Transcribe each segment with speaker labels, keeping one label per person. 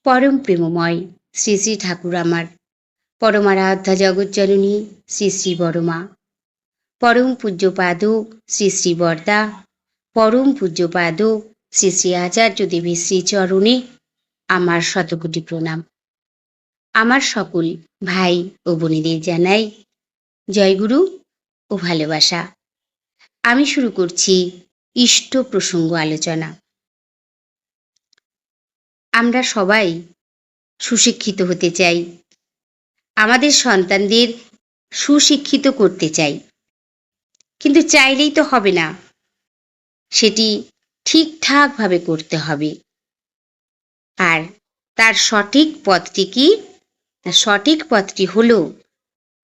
Speaker 1: পরম প্রেমময় শ্রী শ্রী ঠাকুর আমার, পরমারাধ্যা জগজ্জননী শ্রী শ্রী বড়মা, পরম পূজ্যপাদ শ্রী শ্রী বরদা, পরম পূজ্যপাদ শ্রী শ্রী আচার্য দেবীর শ্রীচরণে আমার শতকোটি প্রণাম। আমার সকল ভাই ও বোনেদের জানাই জয়গুরু ও ভালোবাসা। আমি শুরু করছি ইষ্ট প্রসঙ্গ আলোচনা। আমরা সবাই সুশিক্ষিত হতে চাই, আমাদের সন্তানদের সুশিক্ষিত করতে চাই, কিন্তু চাইলেই তো হবে না, সেটি ঠিকঠাকভাবে করতে হবে। আর তার সঠিক পথটি কি? সঠিক পথটি হল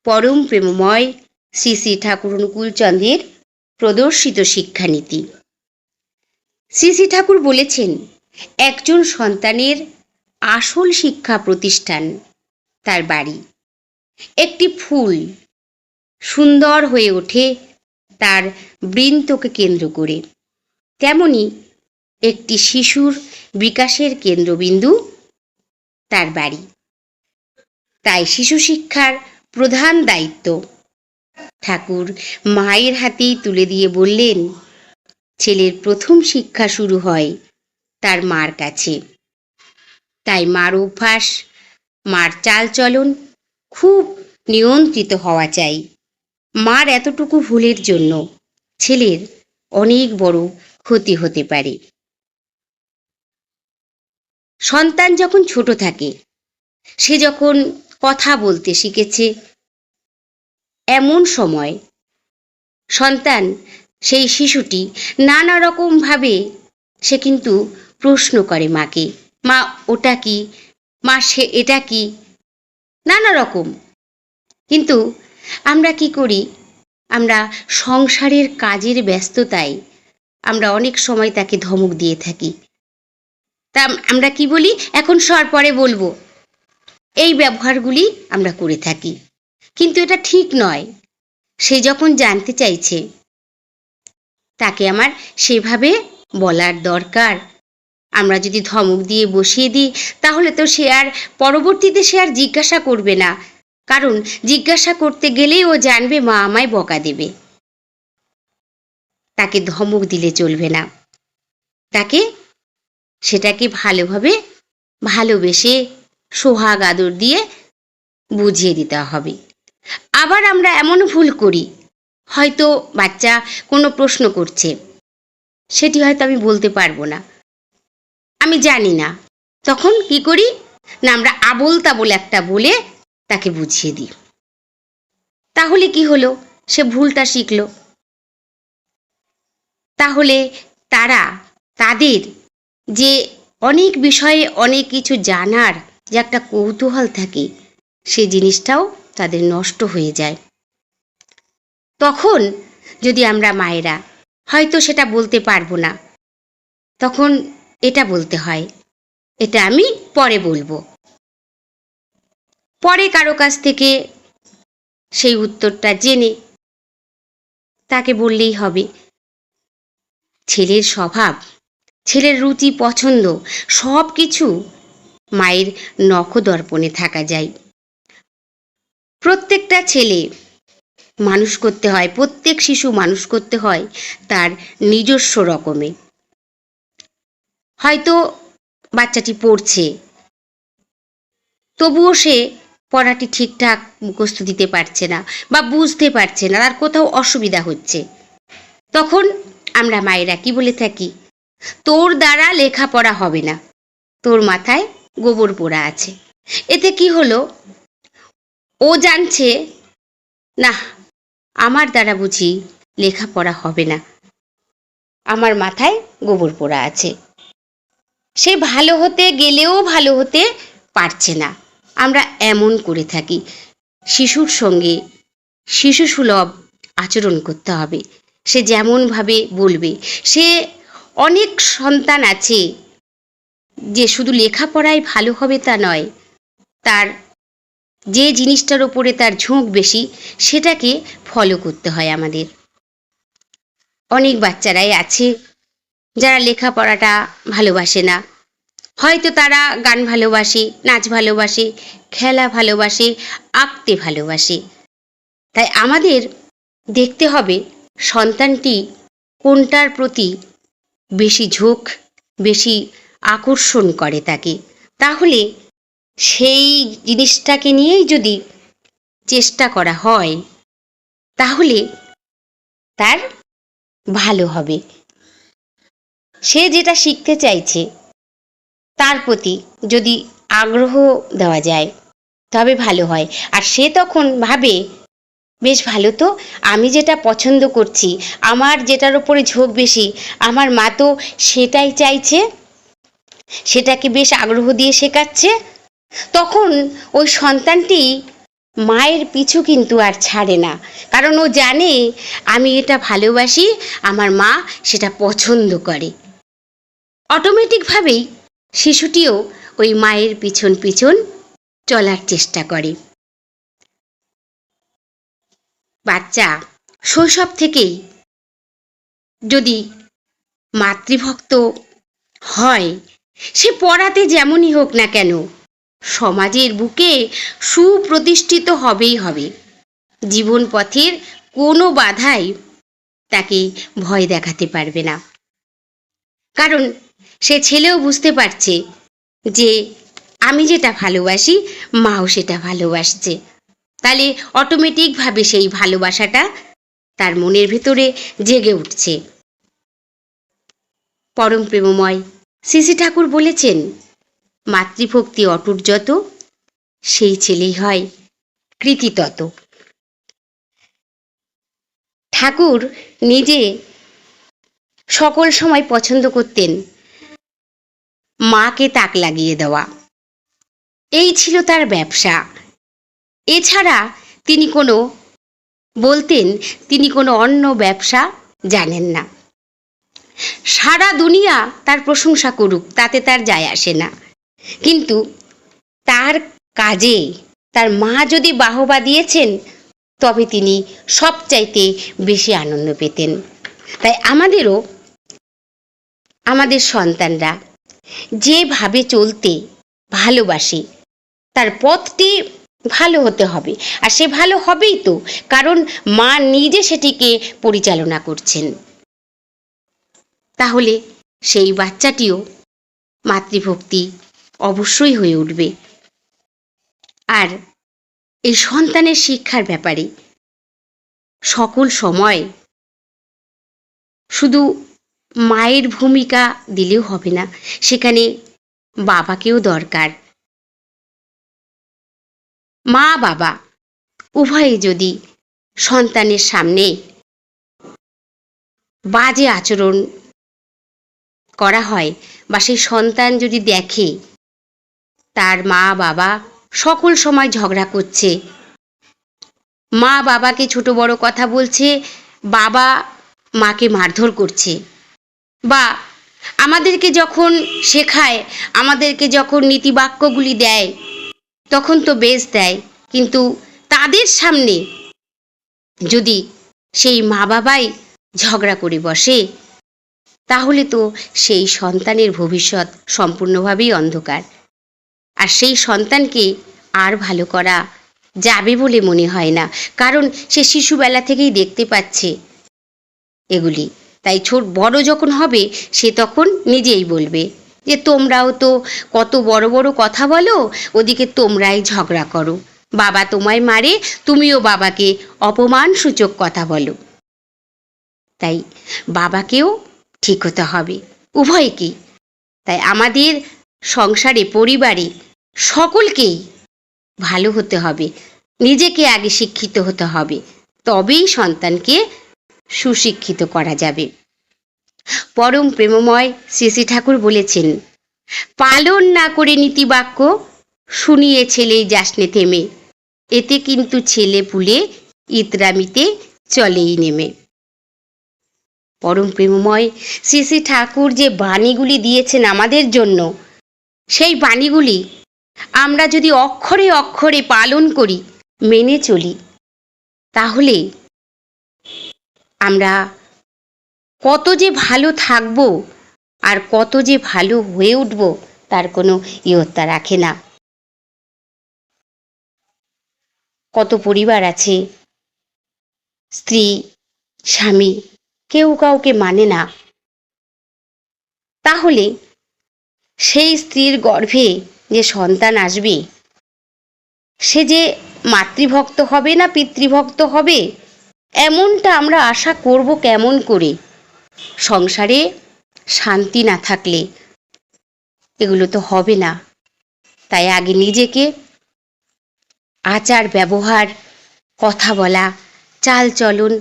Speaker 1: পরম প্রেমময় শ্রী শ্রী ঠাকুর অনুকূলচন্দ্রের প্রদর্শিত শিক্ষানীতি। শ্রী শ্রী ঠাকুর বলেছেন, একজন সন্তানের আসল শিক্ষা প্রতিষ্ঠান তার বাড়ি। একটি ফুল সুন্দর হয়ে ওঠে তার বৃন্তকে কেন্দ্র করে, তেমনি একটি শিশুর বিকাশের কেন্দ্রবিন্দু তার বাড়ি। তাই শিশু শিক্ষার প্রধান দায়িত্ব ঠাকুর মায়ের হাতেই তুলে দিয়ে বললেন, ছেলের প্রথম শিক্ষা শুরু হয় তার মার কাছে। তাই মার অভ্যাস, মার চালচলন খুব নিয়ন্ত্রিত হওয়া চাই। মার এতটুকু ভুলের জন্য ছেলের অনেক বড় ক্ষতি হতে পারে। সন্তান যখন ছোট থাকে, সে যখন কথা বলতে শিখেছে, এমন সময় সন্তান, সেই শিশুটি নানা রকমভাবে সে কিন্তু প্রশ্ন করে মাকে, মা ওটা কি, মা সে এটা কি, নানা রকম। কিন্তু আমরা কি করি? আমরা সংসারের কাজের ব্যস্ততায় আমরা অনেক সময় তাকে ধমক দিয়ে থাকি। তা আমরা কি বলি, এখন সর, পরে বলবো। এই ব্যবহারগুলি আমরা করে থাকি, কিন্তু এটা ঠিক নয়। সে যখন জানতে চাইছে, তাকে আমার সেভাবে বলার দরকার। আমরা যদি ধমক দিয়ে বসিয়ে দিই, তাহলে তো সে আর পরবর্তীতে সে আর জিজ্ঞাসা করবে না, কারণ জিজ্ঞাসা করতে গেলেই ও জানবে মা আমায় বকা দেবে। তাকে ধমক দিলে চলবে না, তাকে সেটাকে ভালোভাবে ভালোবেসে সোহাগ আদর দিয়ে বুঝিয়ে দিতে হবে। আবার আমরা এমন ভুল করি, হয়তো বাচ্চা কোনো প্রশ্ন করছে, সেটি হয়তো আমি বলতে পারবো না, আমি জানি না, তখন কি করি না, আমরা আবোল তাবোল একটা বলে তাকে বুঝিয়ে দিই। তাহলে কি হলো? সে ভুলটা শিখলো। তাহলে তাদের যে অনেক বিষয়ে অনেক কিছু জানার যে একটা কৌতূহল থাকে, সে জিনিসটাও তাদের নষ্ট হয়ে যায়। তখন যদি আমরা মায়েরা হয়তো সেটা বলতে পারবো না, তখন এটা বলতে হয়, এটা আমি পরে বলবো। পরে কারো কাছ থেকে সেই উত্তরটা জেনে তাকে বললেই হবে। ছেলের স্বভাব, ছেলের রুচি পছন্দ সব কিছু মায়ের নখদর্পণে থাকা যায়। প্রত্যেকটা ছেলে মানুষ করতে হয়, প্রত্যেক শিশু মানুষ করতে হয় তার নিজস্ব রকমে। হয়তো বাচ্চাটি পড়ছে, তবুও সে পড়াটি ঠিকঠাক মুখস্থ দিতে পারছে না বা বুঝতে পারছে না, তার কোথাও অসুবিধা হচ্ছে। তখন আমরা মায়েরা কি বলে থাকি, তোর দ্বারা লেখাপড়া হবে না, তোর মাথায় গোবর পোড়া আছে। এতে কি হলো? ও জানছে না, আমার দ্বারা বুঝি লেখাপড়া হবে না, আমার মাথায় গোবর পোড়া আছে। সে ভালো হতে গেলেও ভালো হতে পারছে না। আমরা এমন করে থাকি। শিশুর সঙ্গে শিশু সুলভ আচরণ করতে হবে। সে যেমনভাবে বলবে। সে অনেক সন্তান আছে যে শুধু লেখাপড়ায় ভালো হবে তা নয়, তার যে জিনিসটার ওপরে তার ঝোঁক বেশি, সেটাকে ফলো করতে হয় আমাদের। অনেক বাচ্চারাই আছে যারা লেখাপড়াটা ভালোবাসে না, হয়তো তারা গান ভালোবাসে, নাচ ভালোবাসে, খেলা ভালোবাসে, আঁকতে ভালোবাসে। তাই আমাদের দেখতে হবে সন্তানটি কোনটার প্রতি বেশি ঝোঁক, বেশি আকর্ষণ করে তাকে। তাহলে সেই জিনিসটাকে নিয়েই যদি চেষ্টা করা হয় তাহলে তার ভালো হবে। সে যেটা শিখতে চাইছে তার প্রতি যদি আগ্রহ দেওয়া যায় তবে ভালো হয়। আর সে তখন ভাবে, বেশ ভালো তো, আমি যেটা পছন্দ করছি, আমার যেটার ওপরে ঝোঁক বেশি, আমার মা তো সেটাই চাইছে, সেটাকে বেশ আগ্রহ দিয়ে শেখাচ্ছে। তখন ওই সন্তানটি মায়ের পিছু কিন্তু আর ছাড়ে না, কারণ ও জানে আমি এটা ভালোবাসি, আমার মা সেটা পছন্দ করে। অটোমেটিকভাবেই শিশুটিও ওই মায়ের পিছন পিছন চলার চেষ্টা করে। বাচ্চা শৈশব থেকেই যদি মাতৃভক্ত হয়, সে পড়াতে যেমনই হোক না কেন সমাজের বুকে সুপ্রতিষ্ঠিত হবেই হবে। জীবন পথের কোনো বাধাই তাকে ভয় দেখাতে পারবে না, কারণ সে ছেলেও বুঝতে পারছে যে আমি যেটা ভালোবাসি মাও সেটা ভালোবাসছে। তাহলে অটোমেটিকভাবে সেই ভালোবাসাটা তার মনের ভেতরে জেগে উঠছে। পরম প্রেমময় শ্রী শ্রী ঠাকুর বলেছেন, মাতৃভক্তি অটুট যত, সেই ছেলেই হয় কৃতি তত। ঠাকুর নিজে সকল সময় পছন্দ করতেন মাকে তাক লাগিয়ে দেওয়া, এই ছিল তার ব্যবসা। এছাড়া তিনি কোনো অন্য ব্যবসা জানেন না। সারা দুনিয়া তার প্রশংসা করুক, তাতে তার যায় আসে না, কিন্তু তার কাজে তার মা যদি বাহবা দিয়েছেন তবে তিনি সবচাইতে বেশি আনন্দ পেতেন। তাই আমাদের সন্তানরা যেভাবে চলতে ভালোবাসে তার পথটি ভালো হতে হবে, আর সে ভালো হবেই তো, কারণ মা নিজে সেটিকে পরিচালনা করছেন। তাহলে সেই বাচ্চাটিও মাতৃভক্তি অবশ্যই হয়ে উঠবে। আর এই সন্তানের শিক্ষার ব্যাপারে সকল সময় শুধু মায়ের ভূমিকা দিলেও হবে না, সেখানে বাবাকেও দরকার। মা বাবা উভয়ে যদি সন্তানের সামনে বাজে আচরণ করা হয় বা সেই সন্তান যদি দেখে তার মা বাবা সকল সময় ঝগড়া করছে, মা বাবাকে ছোট বড় কথা বলছে, বাবা মাকে মারধর করছে, বা আমাদেরকে যখন শেখায়, আমাদেরকে যখন নীতিবাক্যগুলি দেয় তখন তো বেশ দেয়, কিন্তু তাদের সামনে যদি সেই মা বাবাই ঝগড়া করে বসে তাহলে তো সেই সন্তানের ভবিষ্যৎ সম্পূর্ণভাবেই অন্ধকার। আর সেই সন্তানকে আর ভালো করা যাবে বলে মনে হয় না, কারণ সে শিশুবেলা থেকেই দেখতে পাচ্ছে এগুলি। তাই বড় যখন হবে সে তখন নিজেই বলবে যে তোমরাও তো কত বড় বড় কথা বলো, ওদিকে তোমরাই ঝগড়া করো, বাবা তোমায় মারে, তুমিও বাবাকে অপমানসূচক কথা বলো। তাই বাবাকেও ঠিক হতে হবে, উভয়কেই। তাই আমাদের সংসারে, পরিবারে সকলকেই ভালো হতে হবে, নিজেকে আগে শিক্ষিত হতে হবে, তবেই সন্তানকে সুশিক্ষিত করা যাবে। পরম প্রেমময় শ্রী শ্রী ঠাকুর বলেছেন, পালন না করে নীতিবাক্য শুনিয়ে ছেলেই যাসনে থেমে, এতে কিন্তু ছেলে পুলে ইতরামিতে চলেই নেমে। পরম প্রেমময় শ্রী শ্রী ঠাকুর যে বাণীগুলি দিয়েছেন আমাদের জন্য, সেই বাণীগুলি আমরা যদি অক্ষরে অক্ষরে পালন করি, মেনে চলি, তাহলে আমরা কত যে ভালো থাকব আর কত যে ভালো হয়ে উঠব তার কোনো ইয়ত্তা রাখে না। কত পরিবার আছে, স্ত্রী স্বামী কেউ কাউকে মানে না, তাহলে সেই স্ত্রীর গর্ভে যে সন্তান আসবে সে যে মাতৃভক্ত হবে না পিতৃভক্ত হবে, এমনটা আমরা আশা করব কেমন করে? সংসারে শান্তি না থাকলে এগুলো তো হবে না। তাই আগে নিজেকে আচার ব্যবহার, কথা বলা, চাল চলন,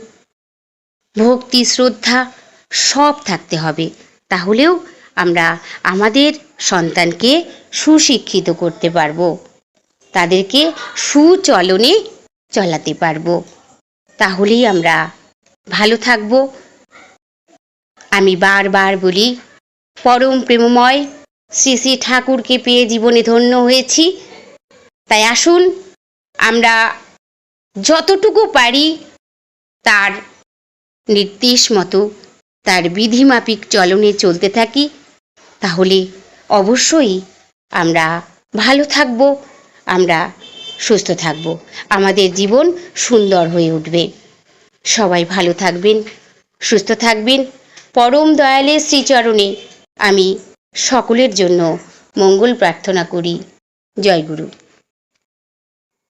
Speaker 1: ভক্তি শ্রদ্ধা সব থাকতে হবে, তাহলেও আমরা আমাদের সন্তানকে সুশিক্ষিত করতে পারবো, তাদেরকে সুচলনে চলাতে পারবো, তাহলেই আমরা ভালো থাকবো। আমি বারবার বলি, পরম প্রেমময় শ্রী শ্রী ঠাকুরকে পেয়ে জীবনে ধন্য হয়েছি। তাই আসুন আমরা যতটুকু পারি তার নির্দেশ মতো, তার বিধিমাফিক চলনে চলতে থাকি, তাহলে অবশ্যই আমরা ভালো থাকব, আমরা সুস্থ থাকব, আমাদের জীবন সুন্দর হয়ে উঠবে। সবাই ভালো থাকবেন, সুস্থ থাকবেন। পরম দয়ালের শ্রীচরণে আমি সকলের জন্য মঙ্গল প্রার্থনা করি। জয় গুরু।